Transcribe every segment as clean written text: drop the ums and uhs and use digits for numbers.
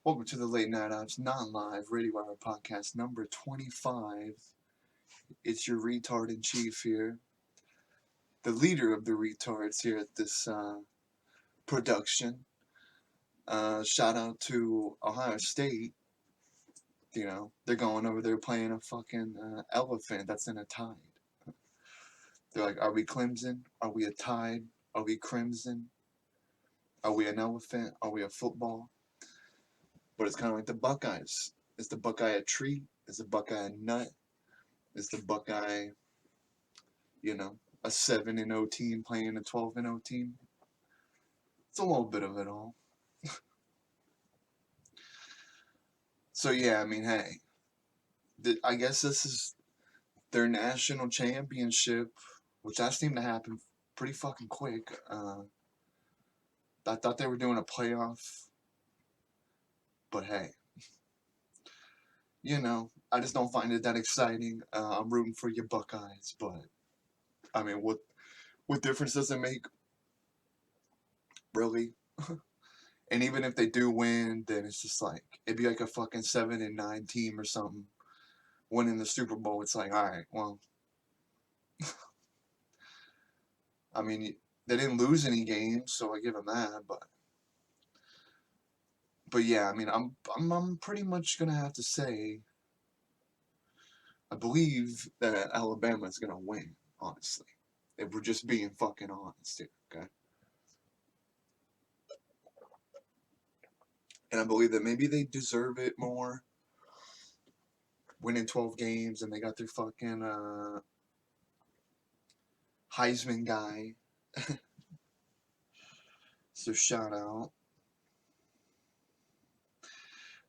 Welcome to the Late Night Ops non-live radio hour podcast number 25. It's your retard in chief here, the leader of the retards here at this production. Shout out to Ohio State. You know, they're going over there playing a fucking elephant that's in a tide. They're like, are we Clemson? Are we a tide? Are we crimson? Are we an elephant? Are we a football? But it's kind of like the Buckeyes. Is the Buckeye a treat? Is the Buckeye a nut? Is the Buckeye, a 7-0 team playing a 12-0 team? It's a little bit of it all. So yeah, I mean, hey, I guess this is their national championship, which that seemed to happen pretty fucking quick. I thought they were doing a playoff, but hey, I just don't find it that exciting. I'm rooting for your Buckeyes, but I mean, what difference does it make, really? And even if they do win, then it's just like it'd be like a fucking 7-9 team or something winning the Super Bowl. It's like, all right, well, I mean, they didn't lose any games, so I give them that. But yeah, I mean, I'm pretty much gonna have to say I believe that Alabama is gonna win. Honestly, if we're just being fucking honest here, okay? And I believe that maybe they deserve it more, winning 12 games, and they got their fucking Heisman guy. So shout out.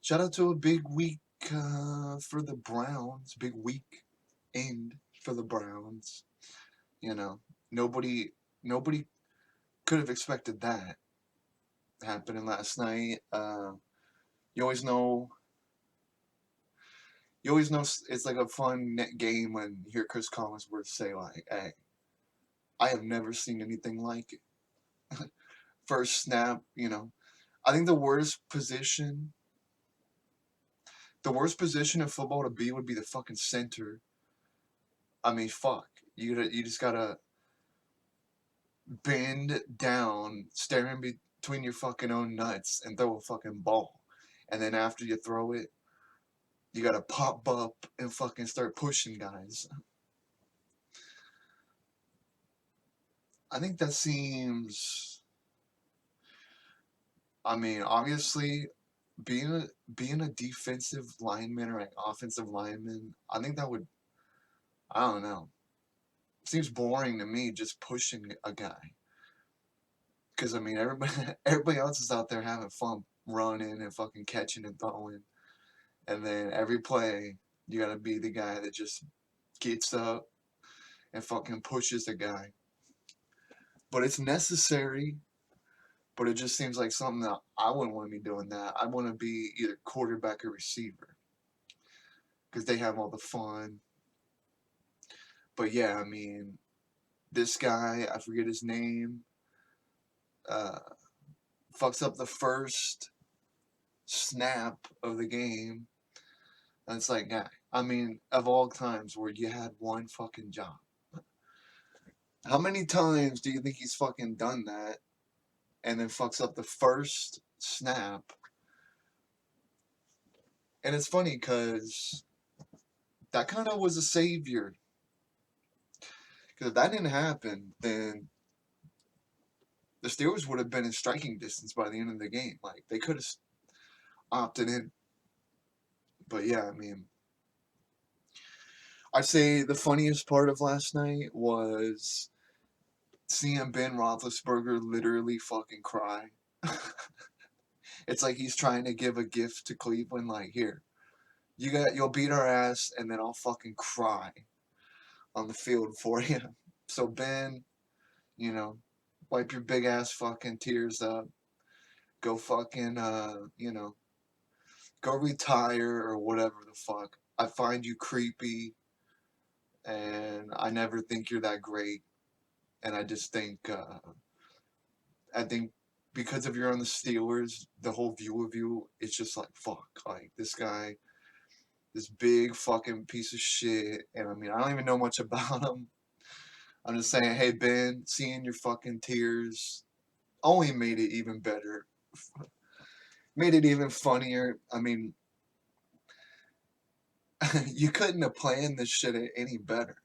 Shout out to a big week for the Browns. Big week end for the Browns. Nobody could have expected that happening last night. You always know. You always know it's like a fun net game when you hear Chris Collinsworth say like, "Hey, I have never seen anything like it." First snap, I think the worst position in football to be would be the fucking center. I mean, fuck. You just gotta bend down, staring between your fucking own nuts, and throw a fucking ball. And then after you throw it, you gotta pop up and fucking start pushing guys. I think that seems. I mean, obviously, being a defensive lineman or an offensive lineman, I think that would. I don't know. Seems boring to me just pushing a guy. Because I mean, everybody else is out there having fun running and fucking catching and throwing, and then every play you gotta be the guy that just gets up and fucking pushes a guy. But it's necessary. But it just seems like something that I wouldn't want to be doing that. I want to be either quarterback or receiver because they have all the fun. But yeah, I mean, this guy, I forget his name, uh, fucks up the first snap of the game. And it's like, guy, I mean, of all times where you had one fucking job, how many times do you think he's fucking done that and then fucks up the first snap? And it's funny because that kind of was a savior. Because if that didn't happen, then the Steelers would have been in striking distance by the end of the game. Like, they could have opted in. But yeah, I mean, I'd say the funniest part of last night was seeing Ben Roethlisberger literally fucking cry. It's like he's trying to give a gift to Cleveland. Like, here, you'll beat our ass, and then I'll fucking cry on the field for you. So Ben, you know, wipe your big ass fucking tears up. Go fucking, go retire or whatever the fuck. I find you creepy, and I never think you're that great. And I just think, I think because if you're on the Steelers, the whole view of you is just like, fuck, like this guy, this big fucking piece of shit. And I mean, I don't even know much about him. I'm just saying, hey, Ben, seeing your fucking tears only made it even better. Made it even funnier. I mean, you couldn't have planned this shit any better.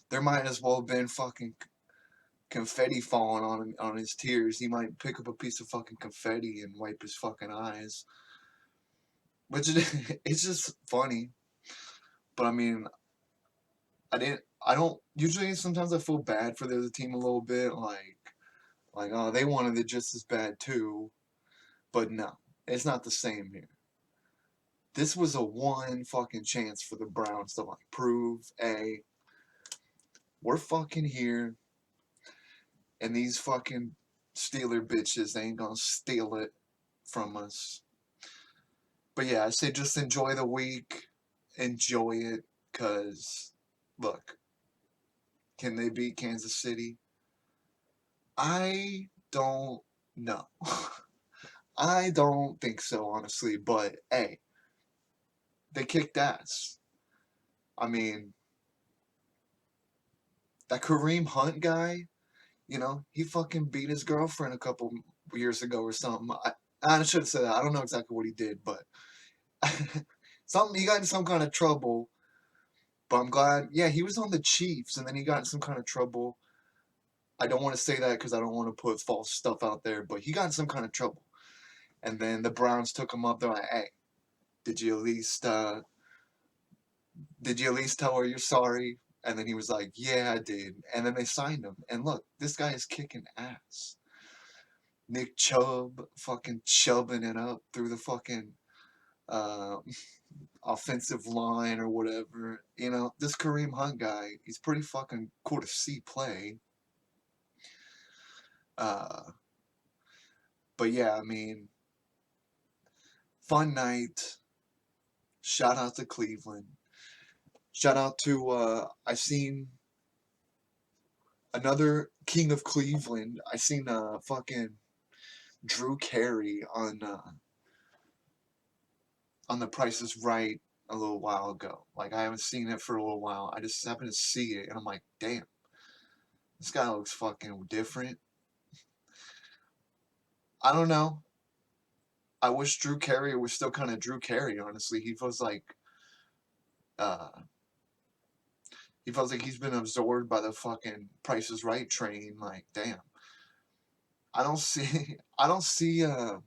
There might as well have been fucking confetti falling on his tears. He might pick up a piece of fucking confetti and wipe his fucking eyes. Which it's just funny. But I mean, I don't usually, sometimes I feel bad for the other team a little bit, like oh, they wanted it just as bad too. But no, it's not the same here. This was a one fucking chance for the Browns to like prove, hey, we're fucking here, and these fucking Steeler bitches ain't gonna steal it from us. But yeah, I say just enjoy the week, enjoy it, cause look, can they beat Kansas City? I don't know. I don't think so, honestly. But hey, they kicked ass. I mean, that Kareem Hunt guy, he fucking beat his girlfriend a couple years ago or something. I should have said that. I don't know exactly what he did, but something, he got in some kind of trouble. But I'm glad. Yeah, he was on the Chiefs, and then he got in some kind of trouble. I don't want to say that because I don't want to put false stuff out there, but he got in some kind of trouble. And then the Browns took him up. They're like, "Hey, did you at least tell her you're sorry?" And then he was like, "Yeah, I did." And then they signed him. And look, this guy is kicking ass. Nick Chubb fucking chubbing it up through the fucking uh, offensive line or whatever. This Kareem Hunt guy, he's pretty fucking cool to see play. Uh, but yeah, I mean, fun night. Shout out to Cleveland. Shout out to I seen another King of Cleveland. I seen fucking Drew Carey on The Price is Right a little while ago. Like I haven't seen it for a little while. I just happened to see it and I'm like, damn, this guy looks fucking different. I don't know. I wish Drew Carey was still kind of Drew Carey, honestly. Uh he feels like he's been absorbed by the fucking Price is Right train. Like, damn. I don't see I don't see I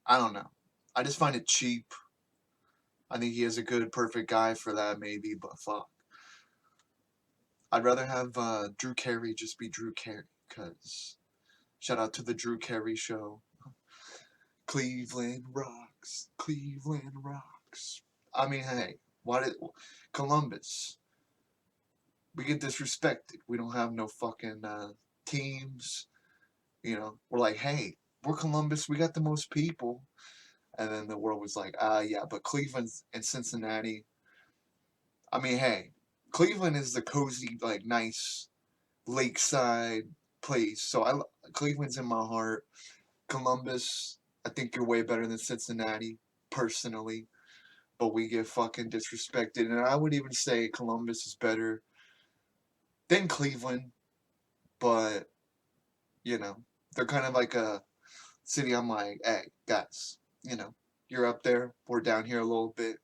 don't know. I just find it cheap. I think he is a good, perfect guy for that, maybe, but fuck. I'd rather have Drew Carey just be Drew Carey, because shout out to the Drew Carey show. Cleveland rocks. Cleveland rocks. I mean, hey, why did Columbus? We get disrespected. We don't have no fucking teams. We're like, hey, we're Columbus. We got the most people. And then the world was like, yeah, but Cleveland and Cincinnati. I mean, hey, Cleveland is the cozy, like, nice lakeside place. So Cleveland's in my heart. Columbus, I think you're way better than Cincinnati, personally. But we get fucking disrespected. And I would even say Columbus is better than Cleveland. But, they're kind of like a city. I'm like, hey, guys, you're up there. We're down here a little bit.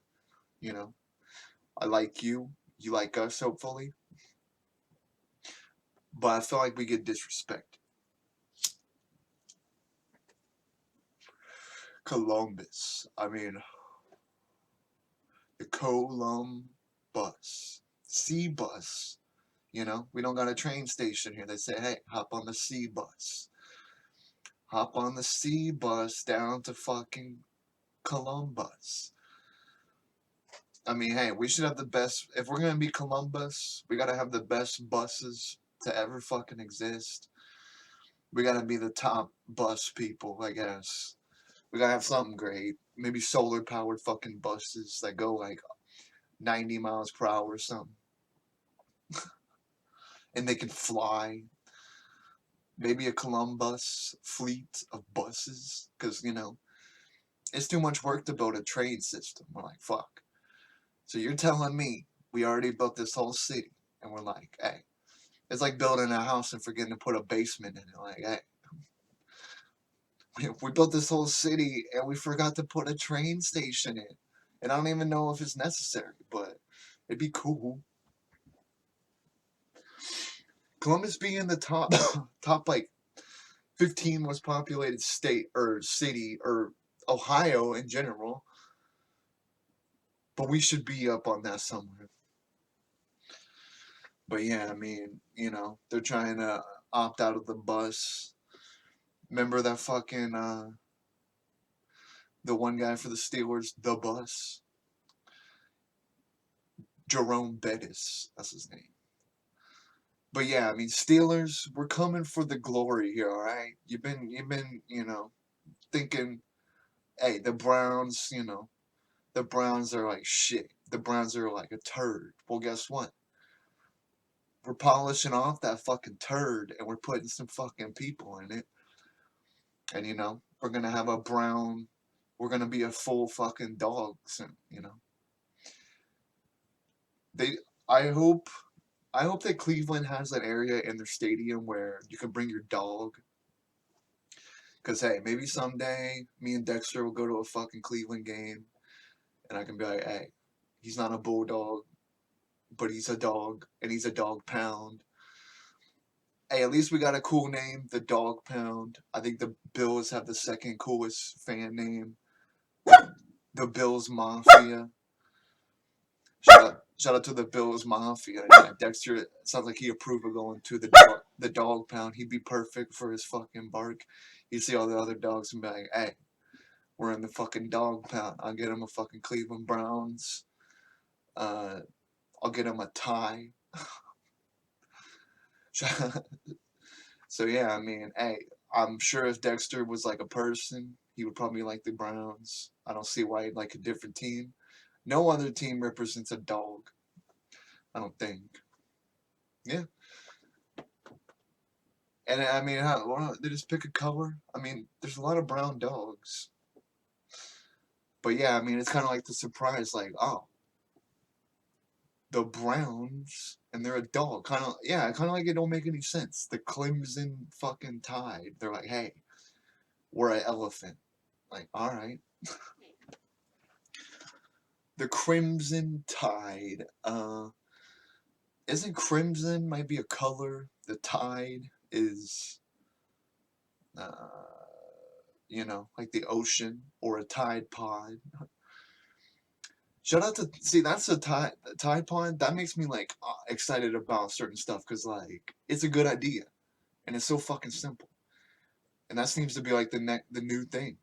I like you. You like us, hopefully. But I feel like we get disrespected. Columbus. I mean, the Columbus. Sea bus. We don't got a train station here. They say, hey, hop on the sea bus. Hop on the sea bus down to fucking Columbus. I mean, hey, we should have the best. If we're going to be Columbus, we got to have the best buses to ever fucking exist. We got to be the top bus people, I guess. We got to have something great. Maybe solar powered fucking buses that go like 90 miles per hour or something. And they can fly. Maybe a Columbus fleet of buses, because, it's too much work to build a train system. We're like, fuck. So you're telling me we already built this whole city, and we're like, hey, it's like building a house and forgetting to put a basement in it. Like, hey, we built this whole city and we forgot to put a train station in. And I don't even know if it's necessary, but it'd be cool. Columbus being the top, top like 15 most populated state or city or Ohio in general, but we should be up on that somewhere. But yeah, I mean, they're trying to opt out of the bus. Remember that fucking the one guy for the Steelers, the bus, Jerome Bettis, that's his name. But yeah, I mean, Steelers, we're coming for the glory here, all right? You've been, thinking, hey, the Browns, the Browns are like shit. The Browns are like a turd. Well, guess what? We're polishing off that fucking turd and we're putting some fucking people in it. And, we're going to have a Brown, we're going to be a full fucking dog soon, They, I hope that Cleveland has that area in their stadium where you can bring your dog. Because, hey, maybe someday me and Dexter will go to a fucking Cleveland game and I can be like, hey, he's not a bulldog, but he's a dog and he's a dog pound. Hey, at least we got a cool name, the Dog Pound. I think the Bills have the second coolest fan name, the Bills Mafia. Shout out to the Bills Mafia. Yeah, Dexter sounds like he approved of going to the Dog Pound. He'd be perfect for his fucking bark. You see all the other dogs and be like, hey, we're in the fucking Dog Pound. I'll get him a fucking Cleveland Browns. I'll get him a tie. So yeah, I mean, hey, I'm sure if Dexter was like a person, he would probably like the Browns. I don't see why he'd like a different team. No other team represents a dog. I don't think. Yeah. And I mean, they just pick a color. I mean, there's a lot of brown dogs. But yeah, I mean, it's kind of like the surprise, like, oh, the Browns, and they're a dog. Kind of like it don't make any sense. The Clemson fucking Tide. They're like, hey, we're an elephant. Like, all right. The Crimson Tide. Isn't crimson might be a color? The tide is, like the ocean or a Tide Pod. Shout out to that's a Tide Pod. That makes me like excited about certain stuff because like it's a good idea and it's so fucking simple. And that seems to be like the new thing.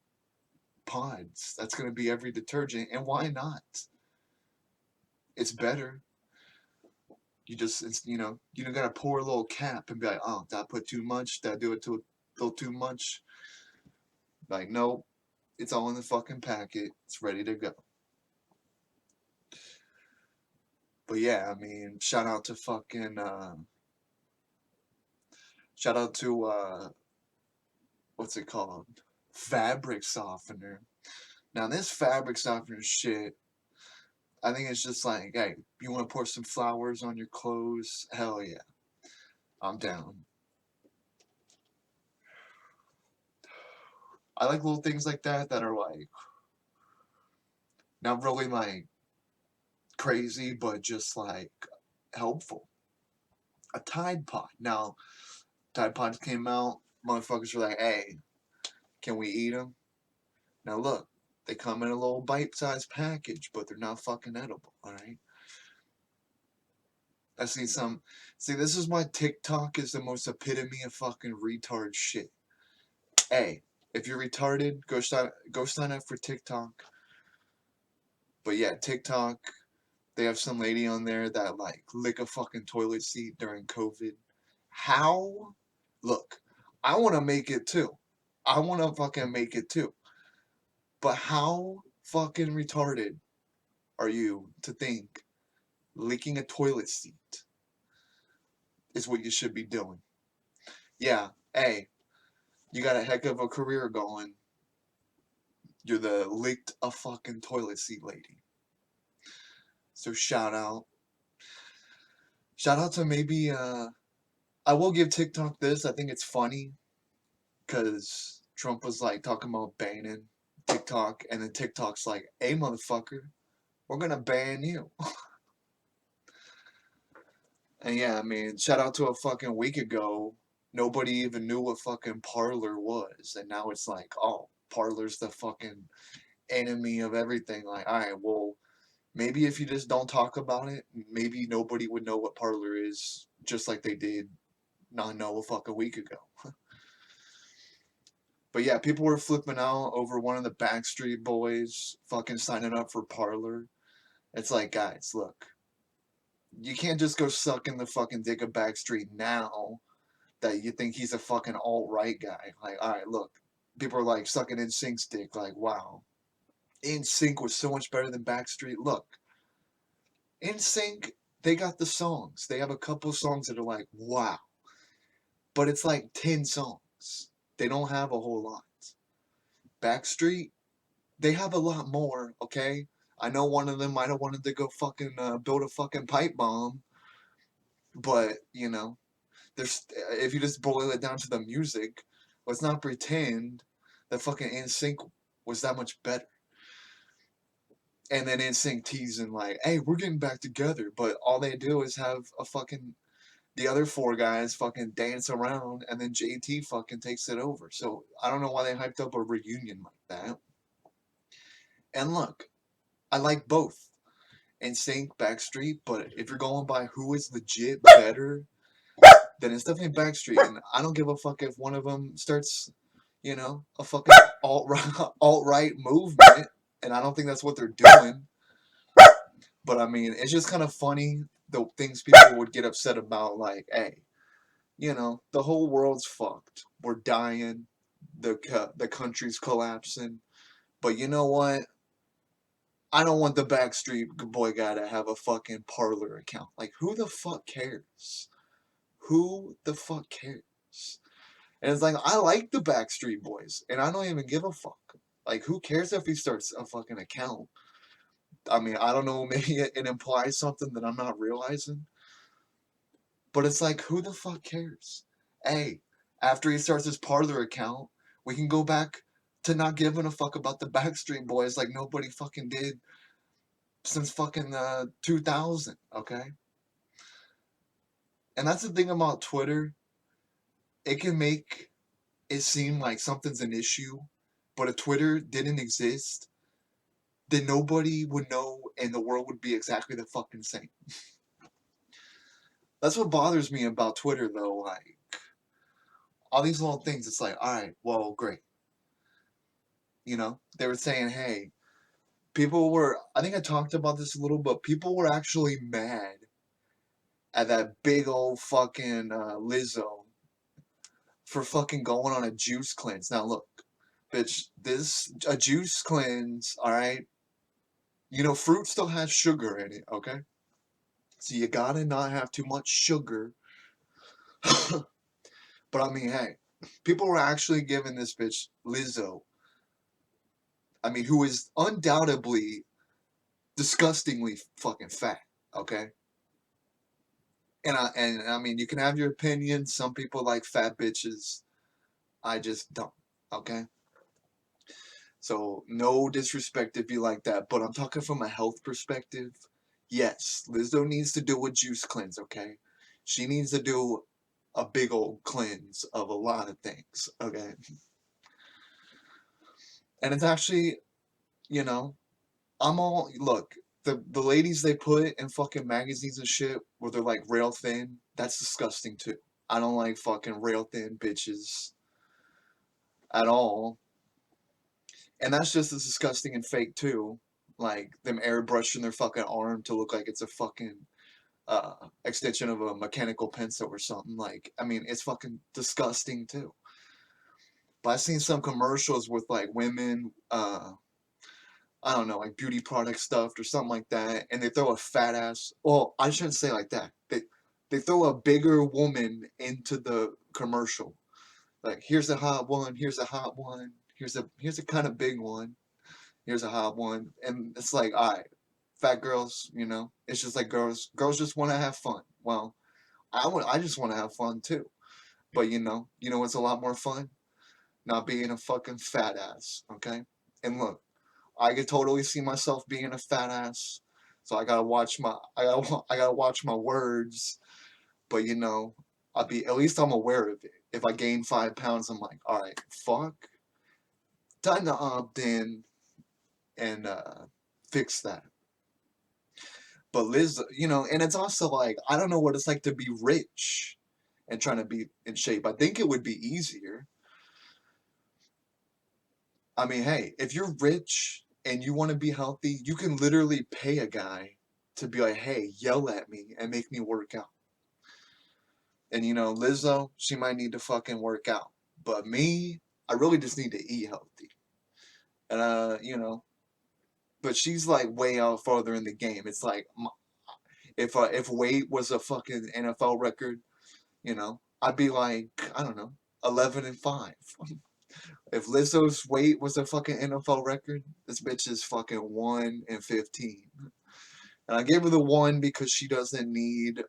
Pods. That's gonna be every detergent, and why not? It's better. You just you gotta pour a little cap and be like, oh, did I put too much? Did I do it a little too much? Like, nope, it's all in the fucking packet. It's ready to go. But yeah, I mean, shout out to what's it called? Fabric softener. Now this fabric softener shit, I think it's just like, hey, you want to pour some flowers on your clothes? Hell yeah, I'm down. I like little things like that are like not really like crazy, but just like helpful. A Tide Pod. Now, Tide Pods came out. Motherfuckers were like, hey, can we eat them? Now look, they come in a little bite-sized package, but they're not fucking edible, alright? I see some... See, this is why TikTok is the most epitome of fucking retard shit. Hey, if you're retarded, go sign up for TikTok. But yeah, TikTok, they have some lady on there that, like, lick a fucking toilet seat during COVID. How? Look, I want to make it too. I want to fucking make it too. But how fucking retarded are you to think licking a toilet seat is what you should be doing? Yeah, hey, you got a heck of a career going. You're the licked a fucking toilet seat lady. So shout out to maybe I will give TikTok this. I think it's funny because Trump was like talking about banning TikTok, and then TikTok's like, "Hey, motherfucker, we're gonna ban you." And yeah, I mean, shout out to a fucking week ago, nobody even knew what fucking Parler was, and now it's like, oh, Parler's the fucking enemy of everything. Like, all right, well, maybe if you just don't talk about it, maybe nobody would know what Parler is, just like they did not know a fucking week ago. But yeah, people were flipping out over one of the Backstreet Boys fucking signing up for Parler. It's like, guys, look, you can't just go sucking the fucking dick of Backstreet now that you think he's a fucking alt-right guy. Like, alright, look, people are like sucking NSYNC's dick, like, wow. NSYNC was so much better than Backstreet. Look, NSYNC, they got the songs. They have a couple songs that are like, wow. But it's like 10 songs. They don't have a whole lot. Backstreet, they have a lot more, okay? I know one of them might have wanted to go fucking build a fucking pipe bomb, but, you know, there's if you just boil it down to the music, let's not pretend that fucking NSYNC was that much better. And then NSYNC teasing like, "Hey, we're getting back together," but all they do is have a fucking the other four guys fucking dance around, and then JT fucking takes it over. So I don't know why they hyped up a reunion like that. And look, I like both NSYNC, Backstreet, but if you're going by who is legit better, then it's definitely Backstreet. And I don't give a fuck if one of them starts, you know, a fucking alt-right movement, and I don't think that's what they're doing. But I mean, it's just kind of funny the things people would get upset about, like, hey, you know, the whole world's fucked. We're dying. The country's collapsing. But you know what? I don't want the Backstreet Boy guy to have a fucking Parler account. Like, who the fuck cares? Who the fuck cares? And it's like, I like the Backstreet Boys, and I don't even give a fuck. Like, who cares if he starts a fucking account? I mean, I don't know, maybe it implies something that I'm not realizing. But it's like, who the fuck cares? Hey, after he starts his Parler account, we can go back to not giving a fuck about the Backstreet Boys like nobody fucking did since fucking 2000, okay? And that's the thing about Twitter. It can make it seem like something's an issue, but if Twitter didn't exist, then nobody would know and the world would be exactly the fucking same. That's what bothers me about Twitter, though. Like, all these little things, it's like, alright, well, great. You know, they were saying, hey, people were, I think I talked about this a little, but people were actually mad at that big old fucking Lizzo for fucking going on a juice cleanse. Now, look, bitch, a juice cleanse, alright? You know, fruit still has sugar in it, okay? So you gotta not have too much sugar. But I mean, hey, people were actually giving this bitch Lizzo, I mean, who is undoubtedly disgustingly fucking fat, okay? And I mean, you can have your opinion. Some people like fat bitches. I just don't, okay? So no disrespect if you like that, but I'm talking from a health perspective. Yes, Lizzo needs to do a juice cleanse, okay? She needs to do a big old cleanse of a lot of things, okay? And it's actually, you know, I'm all look, the ladies they put in fucking magazines and shit where they're like rail thin, that's disgusting too. I don't like fucking rail thin bitches at all. And that's just as disgusting and fake too. Like them airbrushing their fucking arm to look like it's a fucking extension of a mechanical pencil or something. Like, I mean, it's fucking disgusting too. But I've seen some commercials with like women, I don't know, like beauty product stuff or something like that, and they throw a fat ass. Well, I shouldn't say like that. They throw a bigger woman into the commercial, Like, here's a hot one, here's a hot one, here's a kind of big one, here's a hot one, and it's like, all right, fat girls, it's just like girls just want to have fun. Well, I just want to have fun too, but what's a lot more fun? Not being a fucking fat ass, okay? And look, I could totally see myself being a fat ass, so I gotta watch my words, but at least I'm aware of it. If I gain 5 pounds, I'm like, all right, fuck, time to opt in and fix that. But Liz, and it's also like, I don't know what it's like to be rich and trying to be in shape. I think it would be easier. I mean, hey, if you're rich and you want to be healthy, you can literally pay a guy to be like, hey, yell at me and make me work out. And Lizzo, she might need to fucking work out. But me, I really just need to eat healthy. And but she's like way out farther in the game. It's like, if weight was a fucking NFL record, I'd be like, I don't know, 11-5. If Lizzo's weight was a fucking NFL record, this bitch is fucking 1-15. And I gave her the 1 because she doesn't need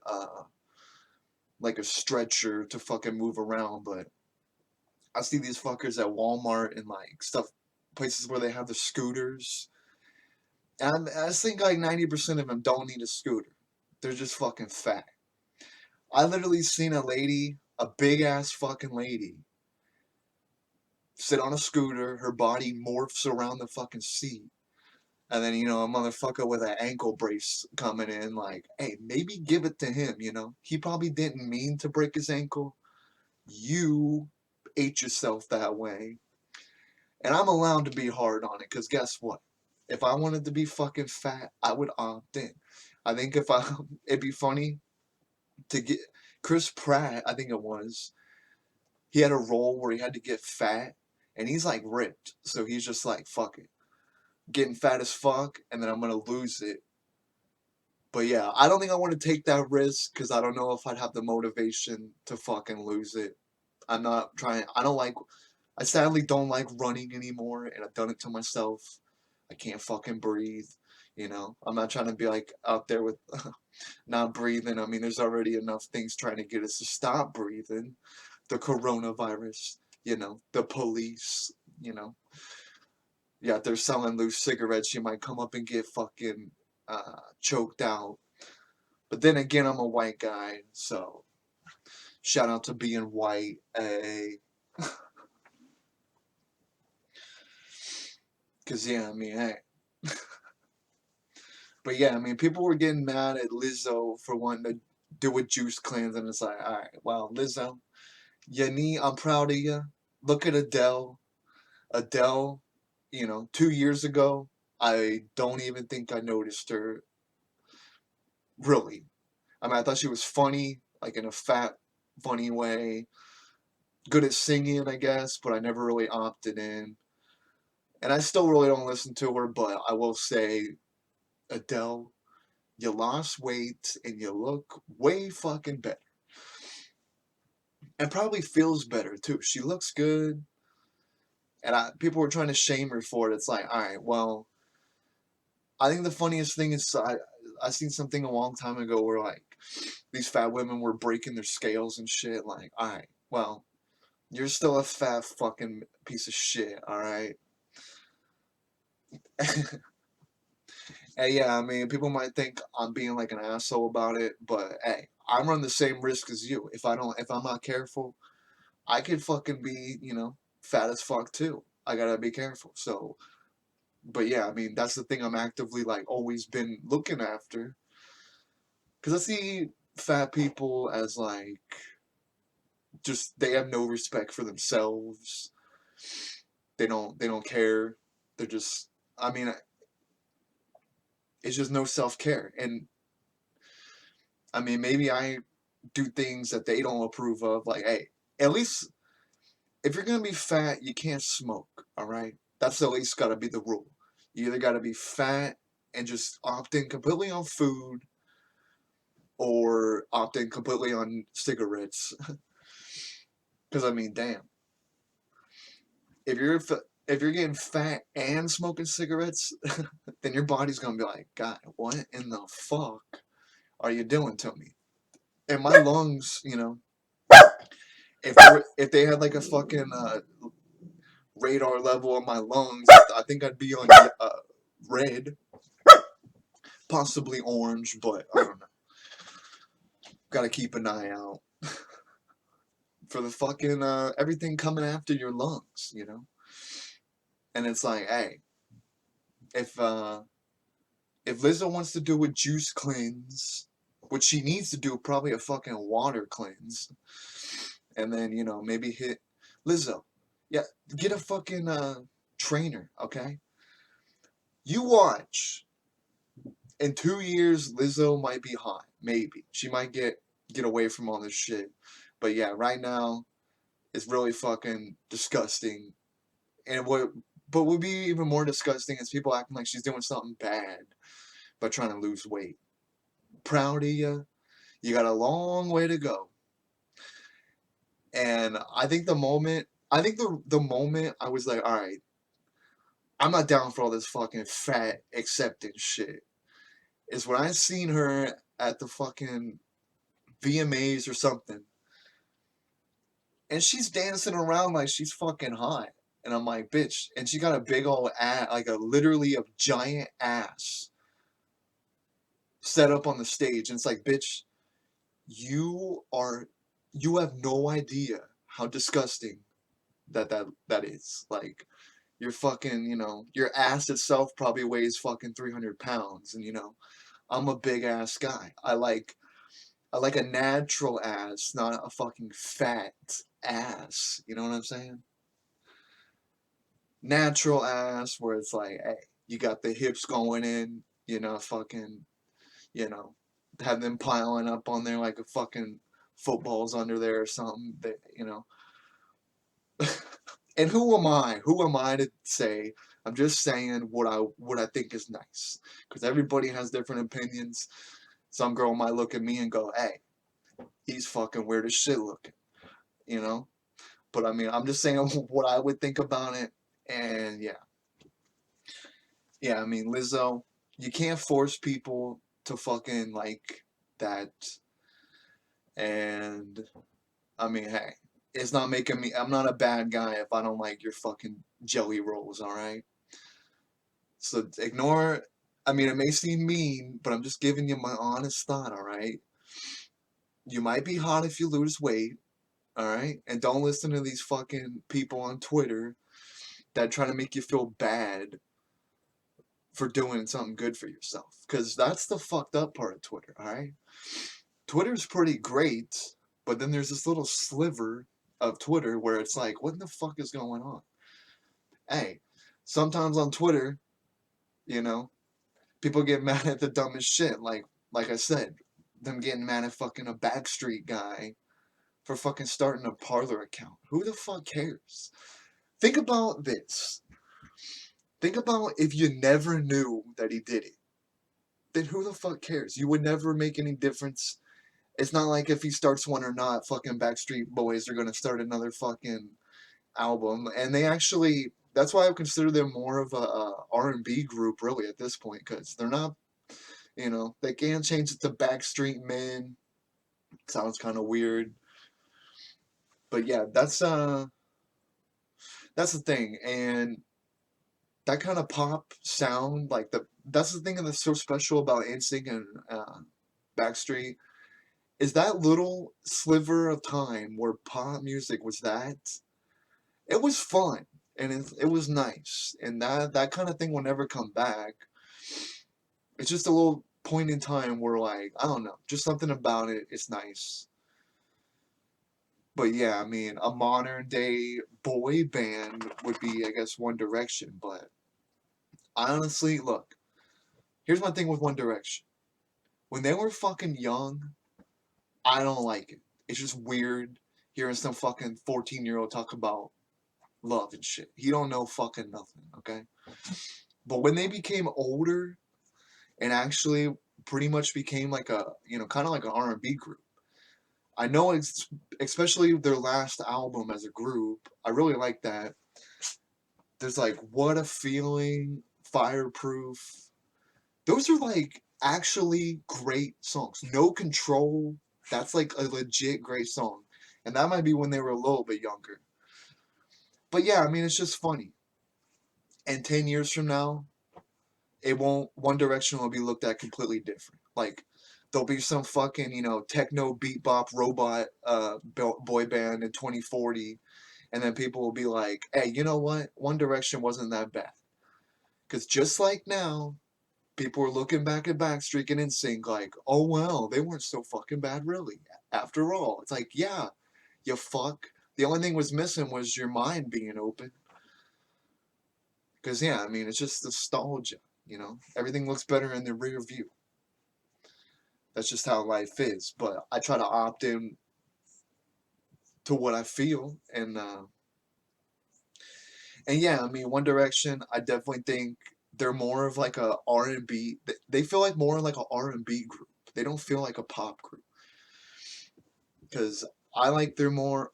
like a stretcher to fucking move around. But I see these fuckers at Walmart and like stuff, places where they have the scooters. And I think like 90% of them don't need a scooter. They're just fucking fat. I literally seen a lady, a big ass fucking lady, sit on a scooter. Her body morphs around the fucking seat. And then, a motherfucker with an ankle brace coming in, like, hey, maybe give it to him, He probably didn't mean to break his ankle. You ate yourself that way. And I'm allowed to be hard on it, because guess what? If I wanted to be fucking fat, I would opt in. I think it'd be funny to get Chris Pratt, I think it was, he had a role where he had to get fat, and he's like ripped. So he's just like, fuck it. Getting fat as fuck, and then I'm gonna lose it. But yeah, I don't think I want to take that risk because I don't know if I'd have the motivation to fucking lose it. I'm not trying. I sadly don't like running anymore, and I've done it to myself. I can't fucking breathe. I'm not trying to be like out there with not breathing. I mean, there's already enough things trying to get us to stop breathing. The coronavirus, the police, yeah, they're selling loose cigarettes. You might come up and get fucking choked out. But then again, I'm a white guy, so shout out to being white. Cause yeah, I mean, hey. But yeah, I mean, people were getting mad at Lizzo for wanting to do a juice cleanse, and it's like, all right, well, Lizzo, I'm proud of you. Look at Adele. Adele, 2 years ago, I don't even think I noticed her. Really. I mean, I thought she was funny, like in a fat, funny way. Good at singing, I guess, but I never really opted in. And I still really don't listen to her, but I will say, Adele, you lost weight and you look way fucking better. And probably feels better too. She looks good. And people were trying to shame her for it. It's like, all right, well, I think the funniest thing is I seen something a long time ago where like these fat women were breaking their scales and shit. Like, all right, well, you're still a fat fucking piece of shit, all right? Hey, yeah, I mean, people might think I'm being like an asshole about it, but hey, I run the same risk as you. If I'm not careful, I could fucking be, fat as fuck too. I gotta be careful. So, but yeah, I mean, that's the thing I'm actively like always been looking after. Cause I see fat people as like, just, they have no respect for themselves. They don't care. They're just, I mean, it's just no self-care. And I mean, maybe I do things that they don't approve of. Like, hey, at least if you're gonna be fat, you can't smoke. All right, that's at least gotta be the rule. You either gotta be fat and just opt in completely on food, or opt in completely on cigarettes. Because I mean, damn. if you're if you're getting fat and smoking cigarettes, then your body's gonna be like, God, what in the fuck are you doing to me? And my lungs, you know, if they had like a fucking radar level on my lungs, I think I'd be on red, possibly orange, but I don't know. Gotta keep an eye out for the fucking everything coming after your lungs, you know. And it's like, hey, if Lizzo wants to do a juice cleanse, what she needs to do probably a fucking water cleanse, and then you know maybe hit Lizzo, yeah, get a fucking trainer, okay? You watch. In 2 years, Lizzo might be hot. Maybe she might get away from all this shit. But yeah, right now it's really fucking disgusting. And what would be even more disgusting is people acting like she's doing something bad by trying to lose weight. Proud of you. You got a long way to go. And I think the moment I was like, all right, I'm not down for all this fucking fat acceptance shit, is when I seen her at the fucking VMAs or something, and she's dancing around like she's fucking hot. And I'm like, bitch. And she got a big old ass, like a literally a giant ass set up on the stage. And it's like, bitch, you are, you have no idea how disgusting that is. Like, you're fucking, you know, your ass itself probably weighs fucking 300 pounds. And, you know, I'm a big ass guy. I like a natural ass, not a fucking fat ass. You know what I'm saying? Natural ass where it's like, hey, you got the hips going in, you know, fucking, you know, have them piling up on there like a fucking football's under there or something. That, you know. And who am I? Who am I to say? I'm just saying what I think is nice, because everybody has different opinions. Some girl might look at me and go, hey, he's fucking weird as shit looking, you know. But I mean, I'm just saying what I would think about it. And yeah, I mean, Lizzo, you can't force people to fucking like that. And I mean, hey, it's not making me, I'm not a bad guy if I don't like your fucking jelly rolls, alright? So ignore, I mean, it may seem mean, but I'm just giving you my honest thought, alright? You might be hot if you lose weight, alright? And don't listen to these fucking people on Twitter that try to make you feel bad for doing something good for yourself. Because that's the fucked up part of Twitter, alright? Twitter's pretty great, but then there's this little sliver of Twitter where it's like, what the fuck is going on? Hey, sometimes on Twitter, you know, people get mad at the dumbest shit. Like I said, them getting mad at fucking a Backstreet guy for fucking starting a Parler account. Who the fuck cares? Think about this. Think about if you never knew that he did it. Then who the fuck cares? You would never make any difference. It's not like if he starts one or not, fucking Backstreet Boys are gonna start another fucking album. And they actually, that's why I consider them more of a R&B group really at this point, because they're not, you know, they can't change it to Backstreet Men. Sounds kind of weird. But yeah, that's the thing. And that kind of pop sound, like that's the thing that's so special about NSYNC and Backstreet, is that little sliver of time where pop music was that, it was fun and it was nice, and that kind of thing will never come back. It's just a little point in time where, like, I don't know, just something about it, it's nice. But yeah, I mean, a modern day boy band would be, I guess, One Direction. But I honestly, look, here's my thing with One Direction. When they were fucking young, I don't like it. It's just weird hearing some fucking 14-year-old talk about love and shit. He don't know fucking nothing, okay? But when they became older and actually pretty much became like a, you know, kind of like an R&B group. I know it's especially their last album as a group. I really like that. There's like What a Feeling, Fireproof. Those are like actually great songs. No Control, that's like a legit great song. And that might be when they were a little bit younger. But yeah, I mean, it's just funny. And 10 years from now, it won't, One Direction will be looked at completely different. Like, there'll be some fucking, techno beat bop robot boy band in 2040. And then people will be like, hey, you know what? One Direction wasn't that bad. Because just like now, people are looking back at Backstreet and NSYNC like, oh well, they weren't so fucking bad really. After all, it's like, yeah, you fuck. The only thing was missing was your mind being open. Because yeah, I mean, it's just nostalgia. Everything looks better in the rear view. That's just how life is. But I try to opt in to what I feel, and yeah, I mean, One Direction, I definitely think they're more of like a R&B. They feel like more like a R&B group. They don't feel like a pop group. Because I like their more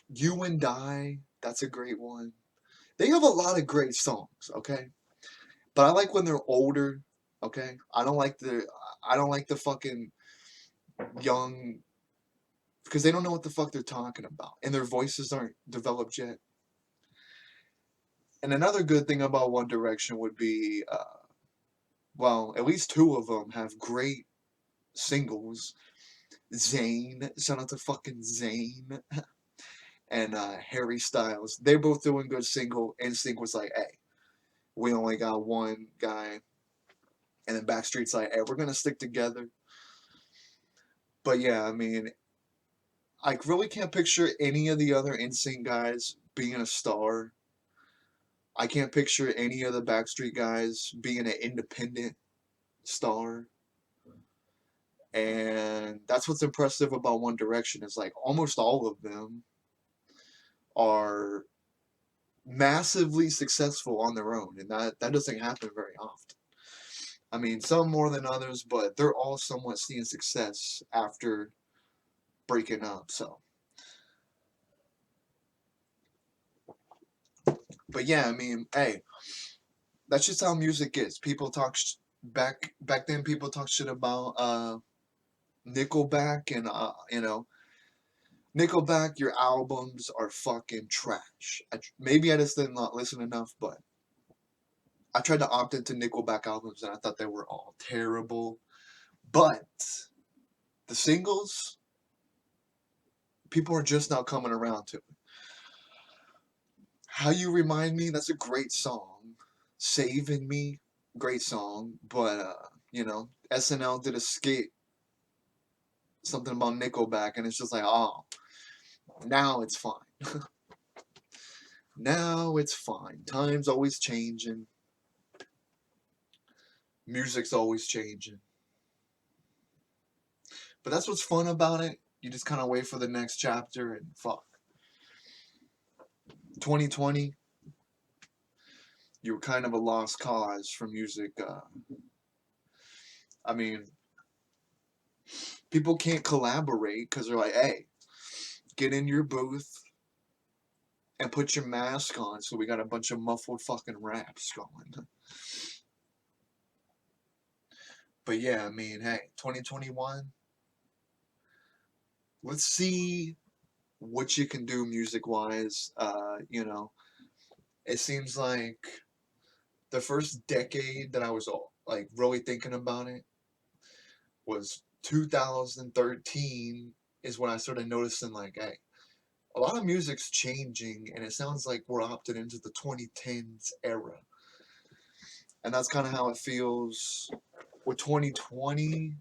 You and I, that's a great one. They have a lot of great songs, okay? But I like when they're older, okay? I don't like the fucking young, because they don't know what the fuck they're talking about. And their voices aren't developed yet. And another good thing about One Direction would be, well, at least two of them have great singles. Zayn, shout out to fucking Zayn, and Harry Styles. They're both doing good single. NSYNC was like, hey, we only got one guy. And then Backstreet's like, hey, we're gonna stick together. But yeah, I mean, I really can't picture any of the other NSYNC guys being a star. I can't picture any of the Backstreet guys being an independent star. And that's what's impressive about One Direction is like almost all of them are massively successful on their own, and that doesn't happen very often. I mean, some more than others, but they're all somewhat seeing success after breaking up. So, but yeah, I mean, hey, that's just how music is. People talk back then. People talk shit about Nickelback, and Nickelback. Your albums are fucking trash. Maybe I just did not listen enough, but I tried to opt into Nickelback albums, and I thought they were all terrible. But the singles, people are just now coming around to it. How You Remind Me, that's a great song. Saving Me, great song. But, SNL did a skit, something about Nickelback, and it's just like, oh, now it's fine. Now it's fine. Time's always changing. Music's always changing. But that's what's fun about it. You just kind of wait for the next chapter and fuck. 2020, you were kind of a lost cause for music. I mean, people can't collaborate because they're like, hey, get in your booth and put your mask on, so we got a bunch of muffled fucking raps going. But yeah, I mean, hey, 2021, let's see what you can do music wise. It seems like the first decade that I was like really thinking about it was 2013 is when I started noticing like, hey, a lot of music's changing, and it sounds like we're opted into the 2010s era. And that's kind of how it feels with 2020.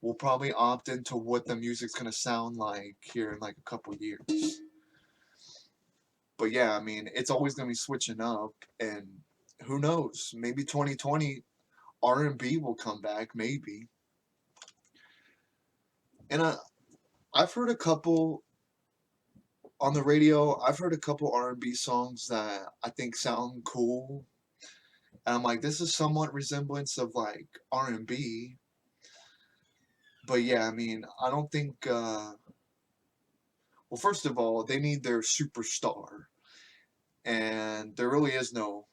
We'll probably opt into what the music's going to sound like here in like a couple years. But yeah, I mean, it's always going to be switching up, and who knows? Maybe 2020 R&B will come back, maybe. And I've heard a couple on the radio. I've heard a couple R&B songs that I think sound cool. And I'm like, this is somewhat resemblance of like R&B. But yeah, I mean, I don't think. Well, first of all, they need their superstar, and there really is no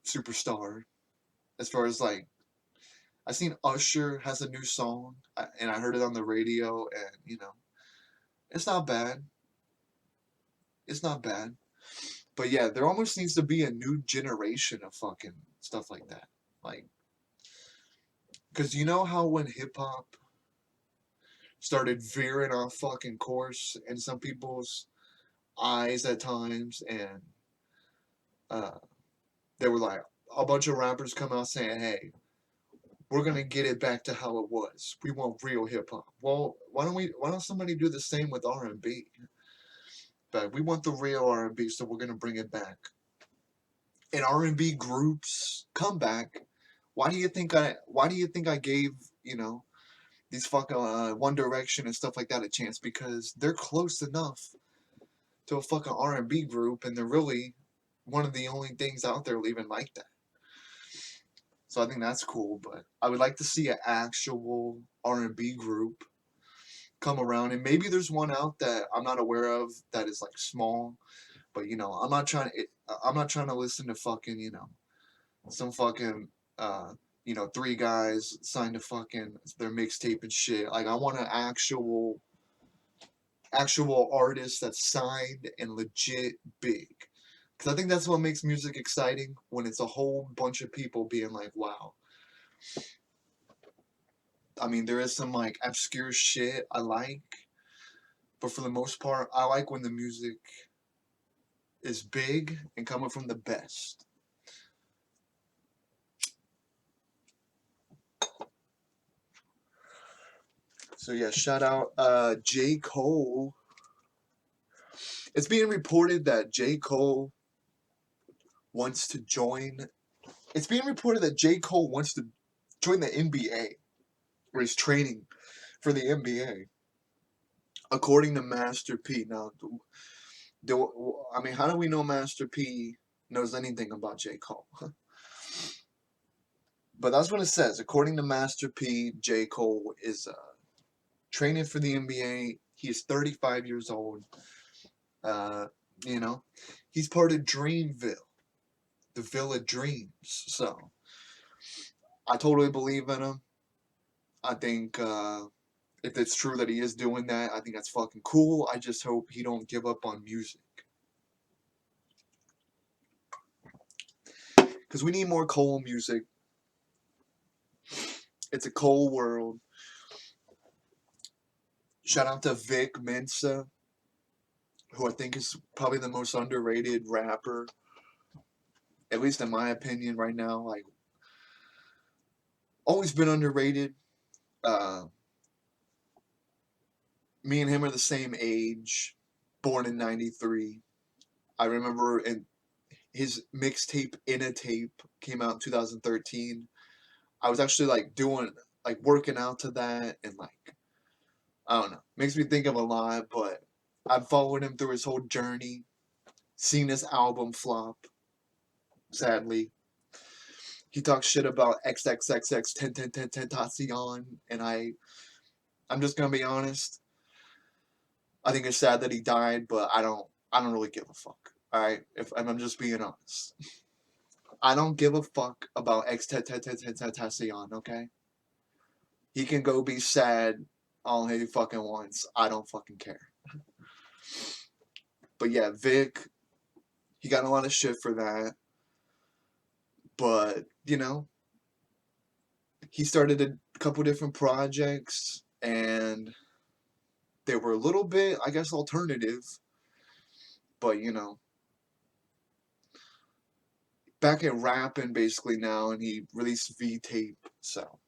superstar as far as like I seen Usher has a new song, and I heard it on the radio, and it's not bad. It's not bad. But yeah, there almost needs to be a new generation of fucking stuff like that. Like, because you know how when hip hop started veering off fucking course in some people's eyes at times, and uh, they were like, a bunch of rappers come out saying, hey, we're gonna get it back to how it was. We want real hip hop. Well, why don't somebody do the same with R&B? But we want the real R&B, so we're gonna bring it back. And R&B groups come back. Why do you think I gave, these fucking One Direction and stuff like that a chance? Because they're close enough to a fucking R&B group, and they're really one of the only things out there even like that. So I think that's cool, but I would like to see an actual R&B group come around, and maybe there's one out that I'm not aware of that is like small, but I'm not trying to listen to fucking, some fucking three guys signed to fucking their mixtape and shit. Like I want an actual artist that's signed and legit big. Because I think that's what makes music exciting, when it's a whole bunch of people being like, wow. I mean, there is some like obscure shit I like, but for the most part, I like when the music is big and coming from the best. So yeah, shout out J. Cole. It's being reported that J. Cole wants to join. It's being reported that J. Cole wants to join the NBA, or he's training for the NBA, according to Master P. Now, I mean, how do we know Master P knows anything about J. Cole? But that's what it says. According to Master P, J. Cole is training for the NBA. He is 35 years old. Uh, he's part of Dreamville, the Villa Dreams. So I totally believe in him. I think if it's true that he is doing that, I think that's fucking cool. I just hope he don't give up on music. Because we need more Cole music. It's a Cole world. Shout out to Vic Mensa, who I think is probably the most underrated rapper, at least in my opinion right now. Like, always been underrated. Uh, Me and him are the same age, born in 93. I remember his mixtape In a Tape came out in 2013. I was actually like working out to that, and like, I don't know, makes me think of a lot, but I've followed him through his whole journey, seen his album flop, sadly. He talks shit about XXXX 10 Tentacion, and I'm just gonna be honest. I think it's sad that he died, but I don't really give a fuck. All right, if I'm just being honest, I don't give a fuck about Tentacion. Okay, he can go be sad all he fucking wants. I don't fucking care. But yeah, Vic, he got a lot of shit for that. But he started a couple different projects, and they were a little bit, I guess, alternative. But back at rapping basically now, and he released V Tape. So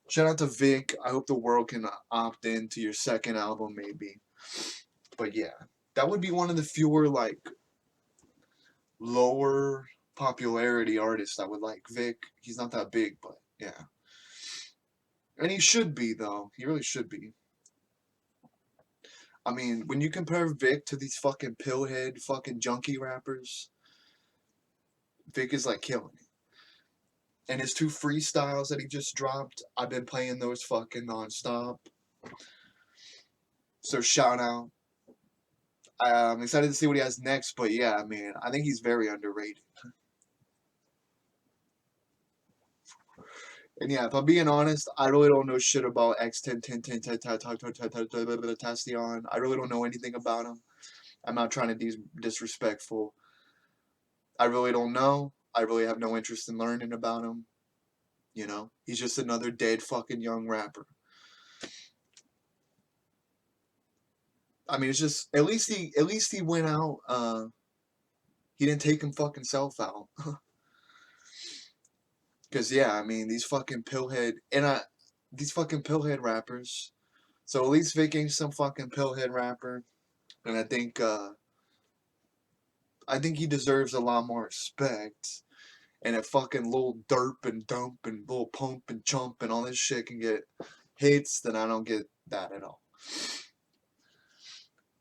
shout out to Vic. I hope the world can opt into your second album, maybe. But yeah, that would be one of the fewer like lower popularity artists I would like. Vic, he's not that big, but yeah, and he should be though. He really should be. I mean, when you compare Vic to these fucking pillhead fucking junkie rappers, Vic is like killing it. And his two freestyles that he just dropped, I've been playing those fucking nonstop. So shout out. I'm excited to see what he has next, but yeah, I mean, I think he's very underrated. And yeah, if I'm being honest, I really don't know shit about X10 I really don't know anything about him. I'm not trying to be disrespectful. I really don't know. I really have no interest in learning about him. You know, he's just another dead fucking young rapper. I mean, it's just at least he went out. He didn't take him fucking self out. Cause yeah, I mean these fucking pillhead rappers. So at least Vic ain't some fucking pillhead rapper, and I think he deserves a lot more respect. And if fucking little derp and dump and little pump and chump and all this shit can get hits, then I don't get that at all.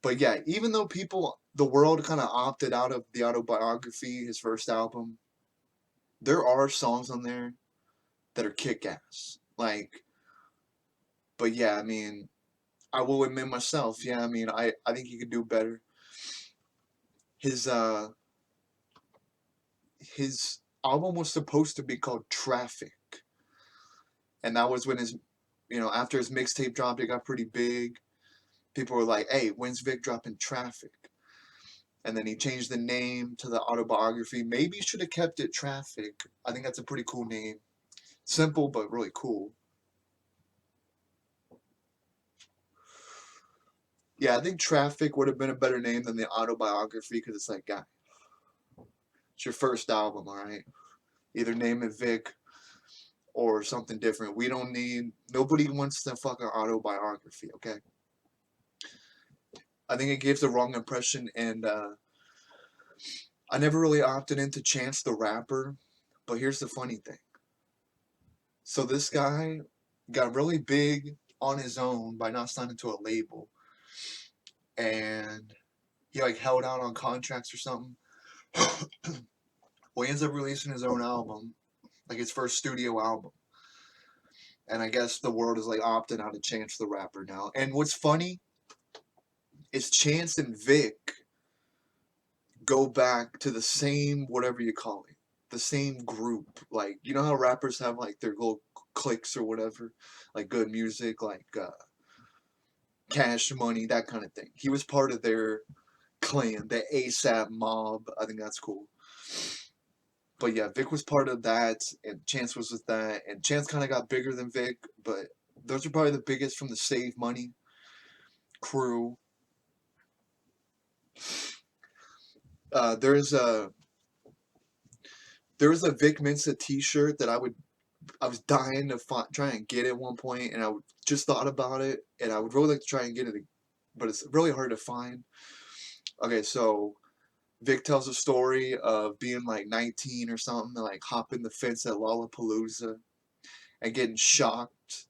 But yeah, even though the world kind of opted out of the autobiography, his first album, there are songs on there that are kick ass. Like, but yeah, I mean, I will admit myself, yeah, I mean, I think he could do better. His his album was supposed to be called Traffic, and that was when after his mixtape dropped, it got pretty big. People were like, "Hey, when's Vic dropping Traffic?" And then he changed the name to the autobiography. Maybe he should have kept it Traffic. I think that's a pretty cool name. Simple but really cool. Yeah, I think Traffic would have been a better name than the autobiography because it's like, guy, it's your first album, all right? Either name it Vic or something different. Nobody wants the fucking autobiography, okay? I think it gives the wrong impression, and I never really opted into Chance the Rapper, but here's the funny thing. So this guy got really big on his own by not signing to a label, and he like held out on contracts or something. Well, he ends up releasing his own album, like his first studio album. And I guess the world is like opting out of Chance the Rapper now. And what's funny is Chance and Vic go back to the same, whatever you call it, the same group. Like, you know how rappers have like their little cliques or whatever, like Good Music, like Cash Money, that kind of thing. He was part of their clan, the ASAP mob. I think that's cool. But yeah, Vic was part of that, and Chance was with that, and Chance kind of got bigger than Vic, but those are probably the biggest from the Save Money crew. There's a Vic Mensa T-shirt that I was dying to try and get at one point, and just thought about it, and I would really like to try and get it, but it's really hard to find. Okay, so Vic tells a story of being like 19 or something, like hopping the fence at Lollapalooza and getting shocked,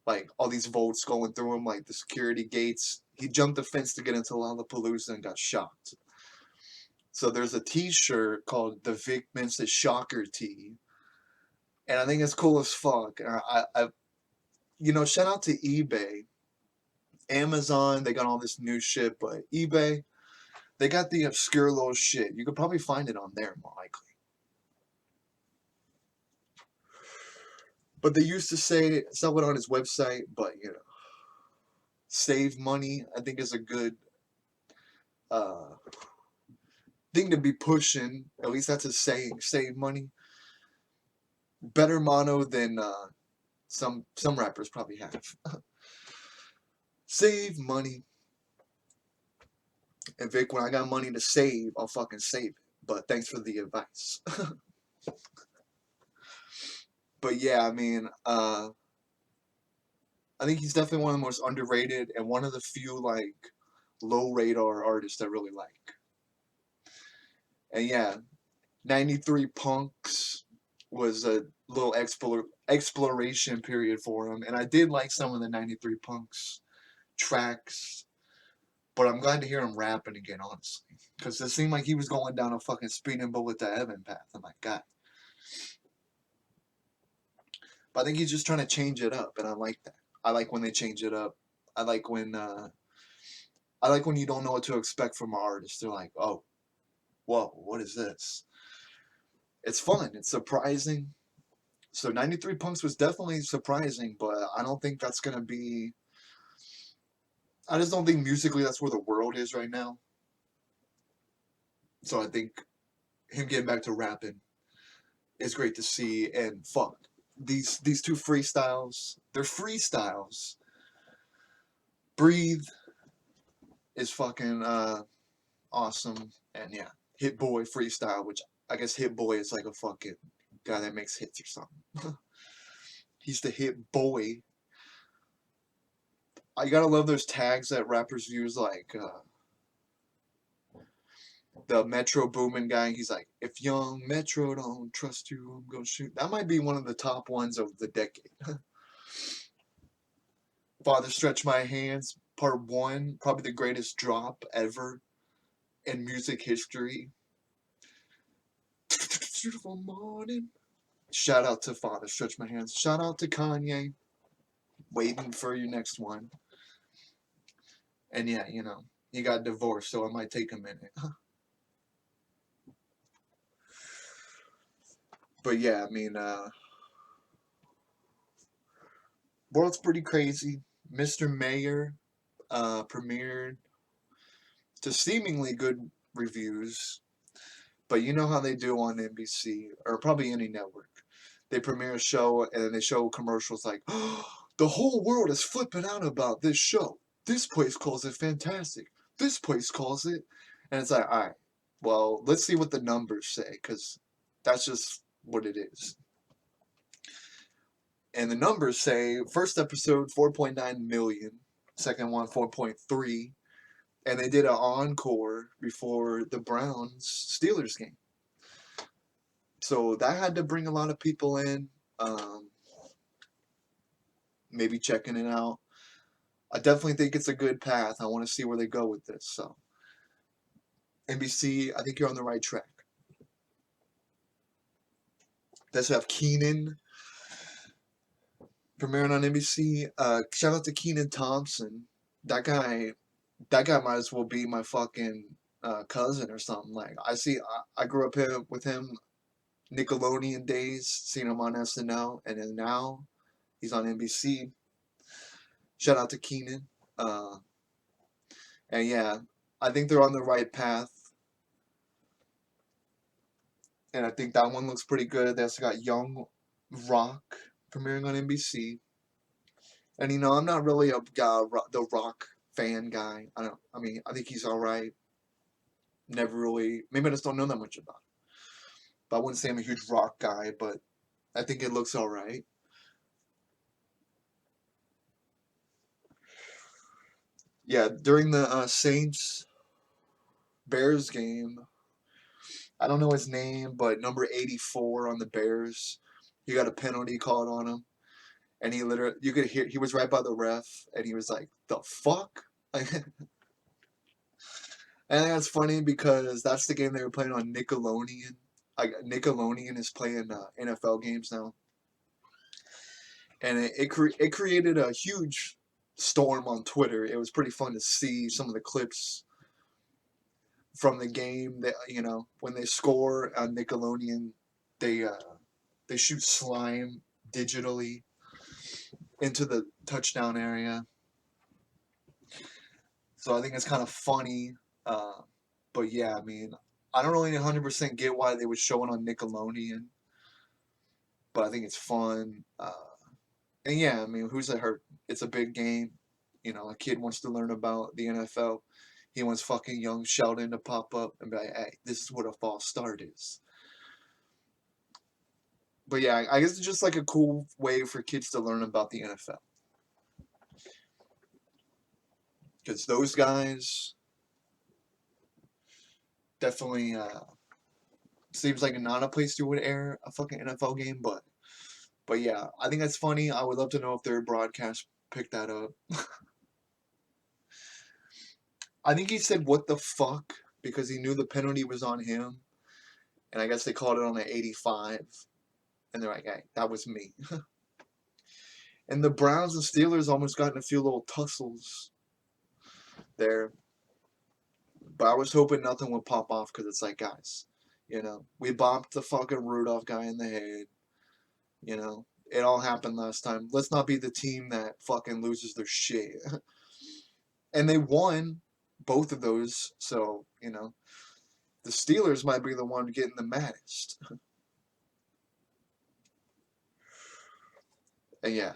like all these volts going through him, like the security gates. He jumped the fence to get into Lollapalooza and got shocked. So there's a T-shirt called the Vic Mensa Shocker Tee, and I think it's cool as fuck. Shout out to eBay, Amazon. They got all this new shit, but eBay, they got the obscure little shit. You could probably find it on there more likely. But they used to sell it on his website, but save money, I think is a good uh, thing to be pushing. At least that's a saying. Save money. Better motto than some rappers probably have. Save money. And Vic, when I got money to save, I'll fucking save it. But thanks for the advice. But yeah, I mean, I think he's definitely one of the most underrated and one of the few like low radar artists I really like. And yeah, 93 Punks was a little exploration period for him, and I did like some of the 93 Punks tracks, but I'm glad to hear him rapping again, honestly, because it seemed like he was going down a fucking speeding bullet to heaven path. I'm like, God. But I think he's just trying to change it up, and I like that. I like when they change it up. I like when I like when you don't know what to expect from an artist. They're like, oh, whoa, what is this? It's fun. It's surprising. So 93 Punks was definitely surprising, but I don't think that's going to be. I just don't think musically that's where the world is right now. So I think him getting back to rapping is great to see. And fuck, these two freestyles, they're freestyles. Breathe is fucking awesome. And yeah, Hit Boy freestyle, which I guess Hit Boy is like a fucking guy that makes hits or something. He's the Hit Boy. I gotta love those tags that rappers use, like the Metro Boomin guy. He's like, if young Metro don't trust you, I'm gonna shoot. That might be one of the top ones of the decade. Father Stretch My Hands, part one, probably the greatest drop ever in music history. Beautiful morning. Shout out to Father Stretch My Hands. Shout out to Kanye. Waiting for your next one. And yeah, you know, he got divorced, so it might take a minute. But yeah, I mean, world's pretty crazy. Mr. Mayor premiered to seemingly good reviews, but you know how they do on NBC or probably any network. They premiere a show and then they show commercials like, oh, the whole world is flipping out about this show. This place calls it fantastic. This place calls it, and it's like, all right, well, let's see what the numbers say, because that's just what it is. And the numbers say first episode 4.9 million, second one 4.3, and they did an encore before the Browns Steelers game. So that had to bring a lot of people in, maybe checking it out. I definitely think it's a good path. I want to see where they go with this. So NBC, I think you're on the right track. Let's have Keenan premiering on NBC. Shout out to Keenan Thompson. That guy might as well be my fucking cousin or something. Like I grew up with him Nickelodeon days, seen him on SNL, and then now he's on NBC. Shout out to Keenan. And yeah, I think they're on the right path. And I think that one looks pretty good. They also got Young Rock premiering on NBC. And you know, I'm not really the Rock fan guy. I mean, I think he's all right. Never really. Maybe I just don't know that much about him. But I wouldn't say I'm a huge Rock guy. But I think it looks all right. Yeah, during the Saints Bears game, I don't know his name, but number 84 on the Bears, he got a penalty called on him. And he literally, you could hear, he was right by the ref, and he was like, the fuck? And that's funny because that's the game they were playing on Nickelodeon. Nickelodeon is playing NFL games now. And it created a huge storm on Twitter. It was pretty fun to see some of the clips from the game. That, you know, when they score on Nickelodeon, they shoot slime digitally into the touchdown area. So I think it's kind of funny. But yeah, I mean, I don't really 100% get why they were showing on Nickelodeon, but I think it's fun. And yeah, I mean, who's that hurt? It's a big game. You know, a kid wants to learn about the NFL. He wants fucking young Sheldon to pop up and be like, hey, this is what a false start is. But yeah, I guess it's just like a cool way for kids to learn about the NFL. Because those guys definitely seems like not a place you would air a fucking NFL game, but yeah, I think that's funny. I would love to know if their broadcast picked that up. I think he said what the fuck because he knew the penalty was on him, and I guess they called it on the 85, and they're like, hey, that was me. And the Browns and Steelers almost got in a few little tussles there. But I was hoping nothing would pop off because it's like, guys, we bopped the fucking Rudolph guy in the head. It all happened last time. Let's not be the team that fucking loses their shit. And they won both of those, so, the Steelers might be the one getting the maddest. And yeah.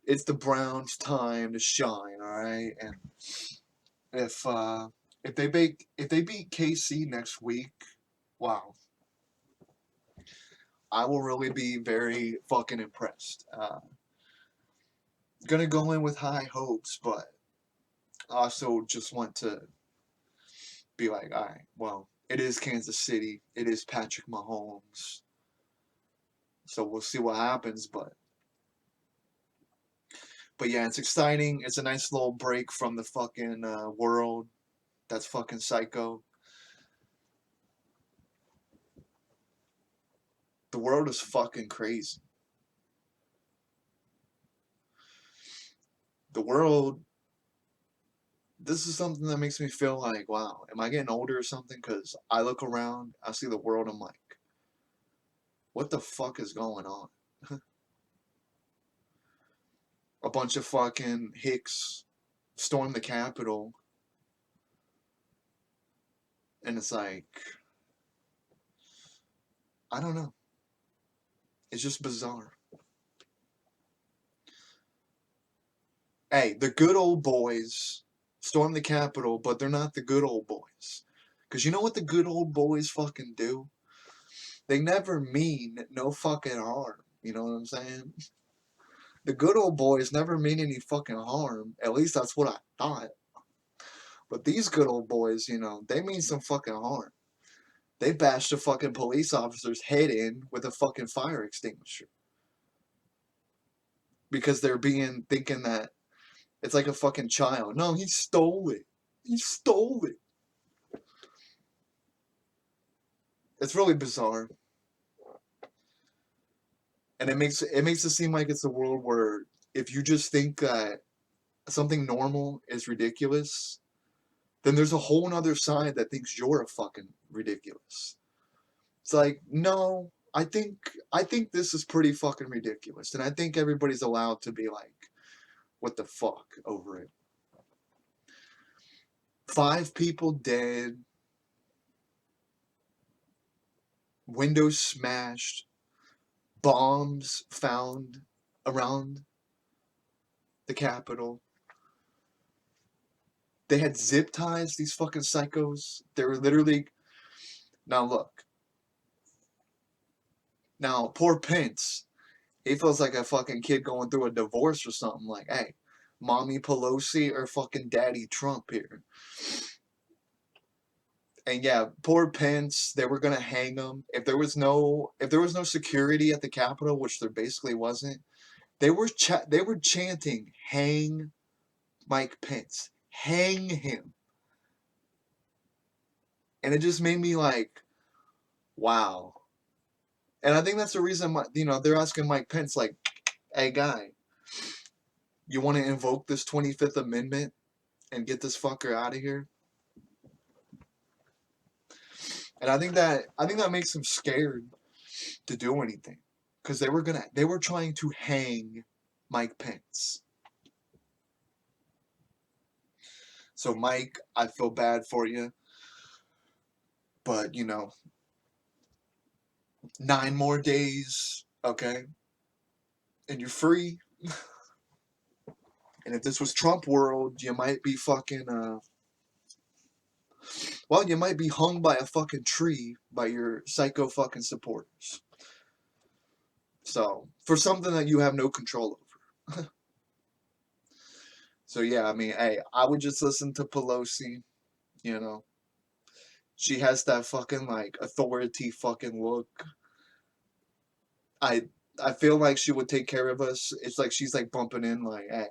It's the Browns' time to shine, alright? And if they beat KC next week, wow. I will really be very fucking impressed. Gonna go in with high hopes, but I also just want to be like, alright, well, it is Kansas City. It is Patrick Mahomes. So we'll see what happens, but yeah, it's exciting. It's a nice little break from the fucking world that's fucking psycho. The world is fucking crazy. The world, this is something that makes me feel like, wow, am I getting older or something? Because I look around, I see the world, I'm like, what the fuck is going on? A bunch of fucking hicks storm the Capitol, and it's like, I don't know. It's just bizarre. Hey, the good old boys storm the Capitol, but they're not the good old boys. Because you know what the good old boys fucking do? They never mean no fucking harm. You know what I'm saying? The good old boys never mean any fucking harm. At least that's what I thought. But these good old boys, they mean some fucking harm. They bashed a fucking police officer's head in with a fucking fire extinguisher. Because they're thinking that it's like a fucking child. No, he stole it. He stole it. It's really bizarre. And it makes it seem like it's a world where if you just think that something normal is ridiculous, then there's a whole other side that thinks you're a fucking ridiculous. It's like, no, I think this is pretty fucking ridiculous. And I think everybody's allowed to be like, what the fuck over it. 5 people dead. Windows smashed. Bombs found around the Capitol. They had zip ties, these fucking psychos. They were literally... Now look. Now, poor Pence, he feels like a fucking kid going through a divorce or something. Like, hey, Mommy Pelosi or fucking Daddy Trump here. And yeah, poor Pence, they were gonna hang him. If there was no security at the Capitol, which there basically wasn't, they were chanting, "Hang Mike Pence, hang him." And it just made me like, wow. And I think that's the reason, they're asking Mike Pence, like, hey, guy, you want to invoke this 25th Amendment and get this fucker out of here? And I think that makes them scared to do anything. Because they were trying to hang Mike Pence. So, Mike, I feel bad for you. But, 9 more days, okay? And you're free. And if this was Trump world, you might be fucking, you might be hung by a fucking tree by your psycho fucking supporters. So, for something that you have no control over. So, yeah, I mean, hey, I would just listen to Pelosi, She has that fucking, like, authority fucking look. I feel like she would take care of us. It's like she's, like, bumping in, like, hey,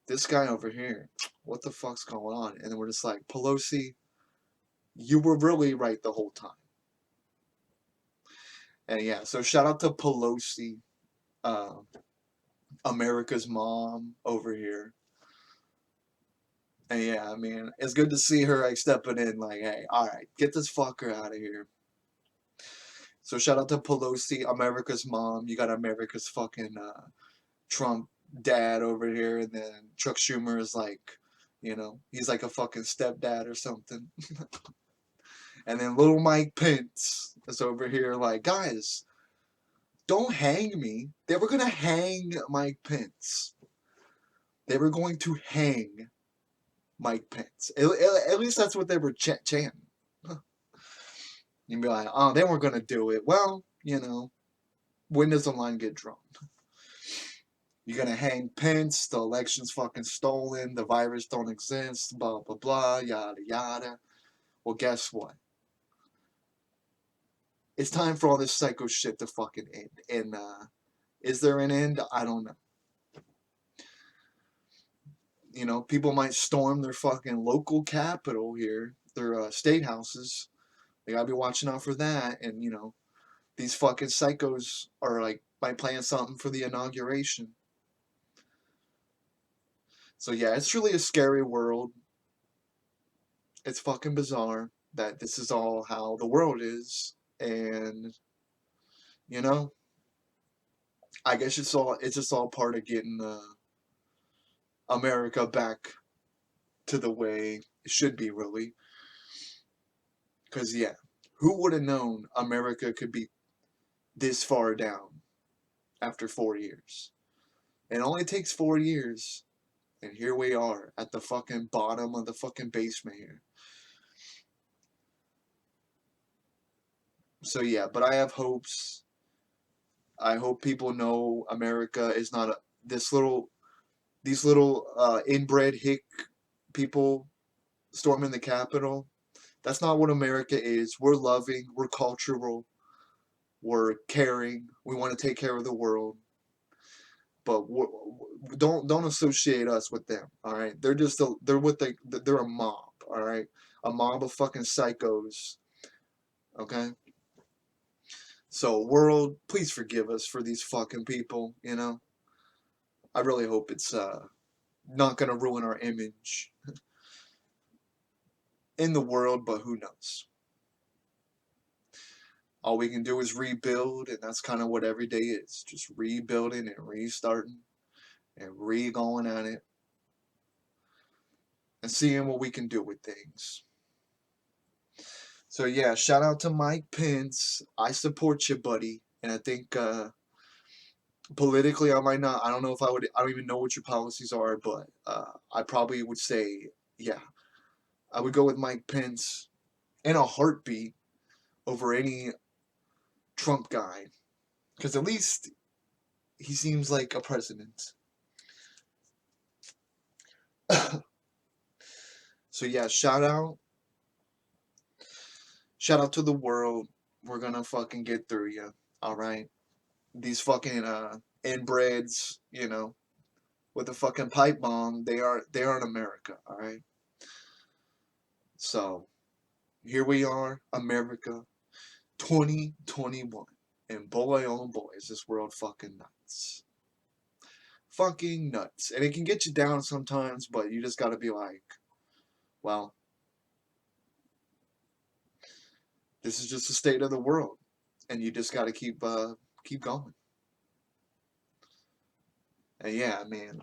this guy over here, what the fuck's going on? And then we're just like, Pelosi, you were really right the whole time. And yeah, so shout out to Pelosi, America's mom over here. And yeah, I mean, it's good to see her like stepping in, like, hey, all right, get this fucker out of here. So shout out to Pelosi, America's mom. You got America's fucking Trump dad over here, and then Chuck Schumer is like, he's like a fucking stepdad or something. And then little Mike Pence is over here like, guys, don't hang me. They were gonna hang Mike Pence. They were going to hang Mike Pence. At least that's what they were chanting. You'd be like, oh, they weren't gonna do it. Well, when does the line get drawn? You're gonna hang Pence, the election's fucking stolen, the virus don't exist, blah blah blah, yada yada. Well, guess what? It's time for all this psycho shit to fucking end. And is there an end? I don't know. People might storm their fucking local capital here, their state houses. They gotta be watching out for that. And these fucking psychos are like might plan something for the inauguration. So yeah, it's really a scary world. It's fucking bizarre that this is all how the world is, and I guess it's just all part of getting America back to the way it should be, really. Because yeah, who would have known America could be this far down after 4 years? It only takes 4 years, and here we are at the fucking bottom of the fucking basement here. So yeah, but I have hopes. I hope people know America is not these little inbred hick people storming the Capitol. That's not what America is. We're loving. We're cultural. We're caring. We want to take care of the world. But don't associate us with them. All right, they're a mob. All right, a mob of fucking psychos. Okay. So world, please forgive us for these fucking people. I really hope it's not gonna ruin our image in the world, but who knows? All we can do is rebuild, and that's kind of what every day is. Just rebuilding and restarting and re-going at it and seeing what we can do with things. So yeah, shout out to Mike Pence. I support you, buddy. And I think politically I might not, I don't know if I don't even know what your policies are, but I probably would say, yeah, I would go with Mike Pence in a heartbeat over any Trump guy. Because at least he seems like a president. So yeah, shout out to the world. We're gonna fucking get through you. Alright? These fucking inbreds, with a fucking pipe bomb, they aren't America, alright? So here we are, America, 2021. And boy oh boy, is this world fucking nuts. Fucking nuts. And it can get you down sometimes, but you just gotta be like, well, this is just the state of the world. And you just gotta keep going. And yeah, man.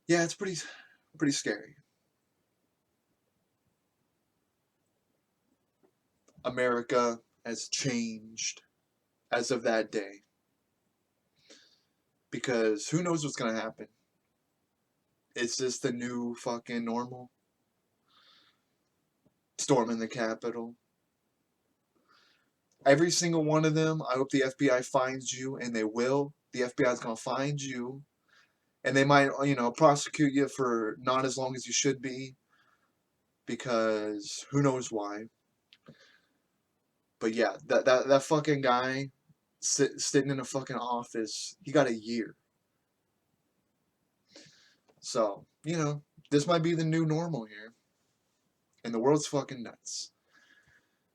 Yeah, it's pretty scary. America has changed as of that day. Because who knows what's gonna happen? Is this the new fucking normal? Storming the Capitol. Every single one of them, I hope the FBI finds you, and they will. The FBI is gonna find you, and they might, prosecute you for not as long as you should be, because who knows why. But yeah, that fucking guy sitting in a fucking office, he got a year. So, this might be the new normal here. And the world's fucking nuts.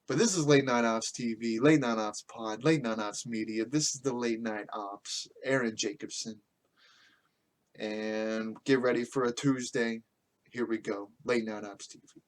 But this is Late Night Ops TV, Late Night Ops Pod, Late Night Ops Media. This is the Late Night Ops, Aaron Jacobson. and get ready for a Tuesday. Here we go. Late Night Apps TV.